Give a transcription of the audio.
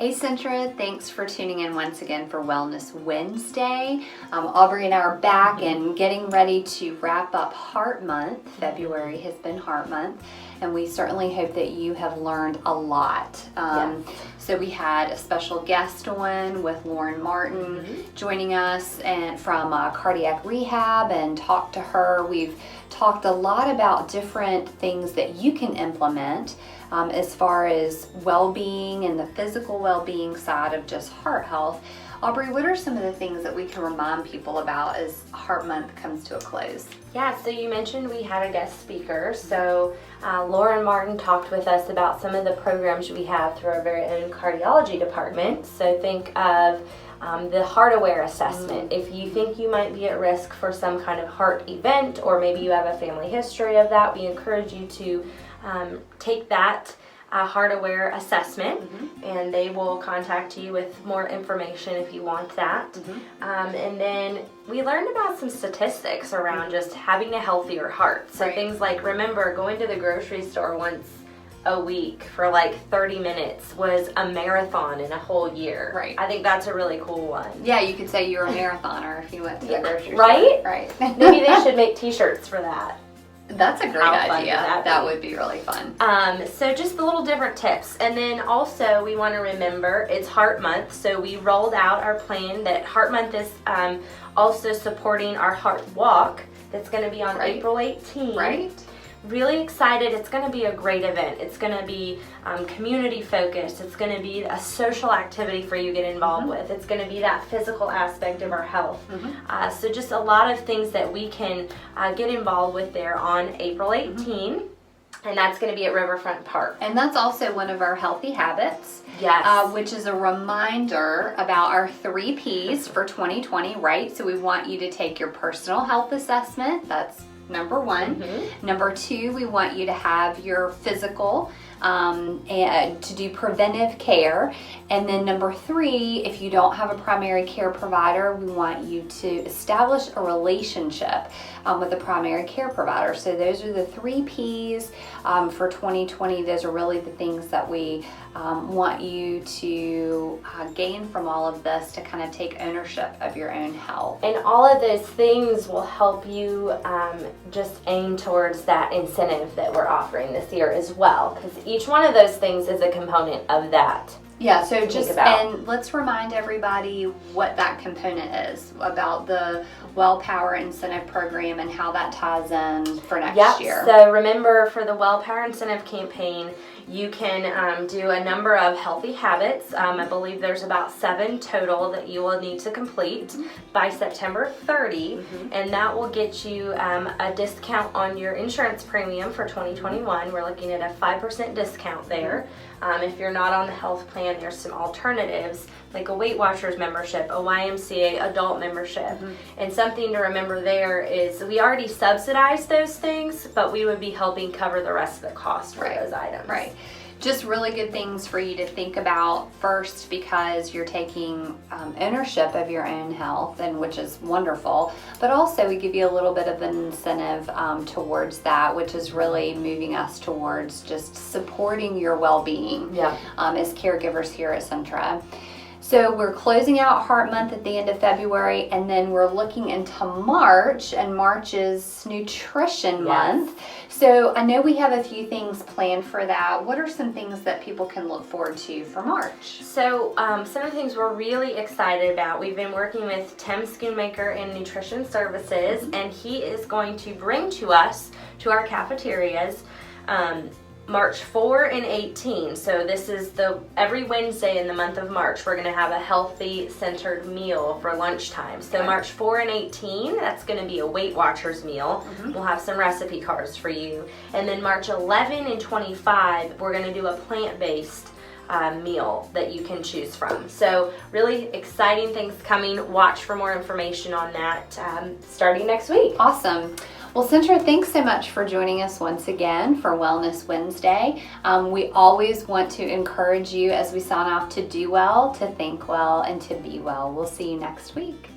Hey Centra, thanks for tuning in once again for Wellness Wednesday. Aubrey and I are back and getting ready to wrap up Heart Month. February has been Heart Month, and we certainly hope that you have learned a lot. So we had a special guest on with Lauren Martin joining us and from Cardiac Rehab, and talked to her. We've talked a lot about different things that you can implement as far as well-being and the physical well-being side of just heart health. Aubrey, what are some of the things that we can remind people about as Heart Month comes to a close? Yeah, so you mentioned we had a guest speaker. So Lauren Martin talked with us about some of the programs we have through our very own cardiology department. So think of the Heart Aware assessment. If you think you might be at risk for some kind of heart event, or maybe you have a family history of that, we encourage you to take that Heart Aware assessment, and they will contact you with more information if you want that. And then we learned about some statistics around just having a healthier heart. So things like, remember, going to the grocery store once a week for like 30 minutes was a marathon in a whole year. Right. I think that's a really cool one. Yeah, you could say you're a marathoner if you went to the grocery store. Right? Right. Maybe they should make t-shirts for that. That's a great How fun idea. would That would be really fun. So just the little different tips. And then also we want to remember it's Heart Month. So we rolled out our plan that Heart Month is also supporting our Heart Walk that's going to be on April 18th. Right. Really excited. It's going to be a great event. It's going to be community focused. It's going to be a social activity for you to get involved with. It's going to be that physical aspect of our health. So just a lot of things that we can get involved with there on April 18th. And that's going to be at Riverfront Park. And that's also one of our healthy habits. Yes. Which is a reminder about our 3 Ps for 2020, right? So we want you to take your personal health assessment. That's number 1. Number 2, we want you to have your physical and to do preventive care. And then number 3, if you don't have a primary care provider, we want you to establish a relationship with a primary care provider. So those are the 3 Ps for 2020. Those are really the things that we want you to gain from all of this to kind of take ownership of your own health. And all of those things will help you just aim towards that incentive that we're offering this year as well, because each one of those things is a component of that. Yeah, so and let's remind everybody what that component is about the Well Power Incentive Program and how that ties in for next year. So remember, for the Well Power Incentive campaign, you can do a number of healthy habits. I believe there's about 7 total that you will need to complete by September 30, and that will get you a discount on your insurance premium for 2021. We're looking at a 5% discount there. If you're not on the health plan, there's some alternatives like a Weight Watchers membership, a YMCA adult membership. And something to remember there is we already subsidize those things, but we would be helping cover the rest of the cost for those items. Right. Just really good things for you to think about first, because you're taking ownership of your own health, and which is wonderful, but also we give you a little bit of an incentive towards that, which is really moving us towards just supporting your well-being as caregivers here at Centra. So we're closing out Heart Month at the end of February, and then we're looking into March, and March is Nutrition Month. So I know we have a few things planned for that. What are some things that people can look forward to for March? So some of the things we're really excited about, we've been working with Tim Schoonmaker in Nutrition Services, and he is going to bring to us, to our cafeterias, March 4 and 18. So this is every Wednesday in the month of March, we're going to have a healthy centered meal for lunchtime. So March 4 and 18, that's going to be a Weight Watchers meal. We'll have some recipe cards for you. And then March 11 and 25, we're going to do a plant-based meal that you can choose from. So really exciting things coming. Watch for more information on that starting next week. Awesome. Well, Centra, thanks so much for joining us once again for Wellness Wednesday. We always want to encourage you as we sign off to do well, to think well, and to be well. We'll see you next week.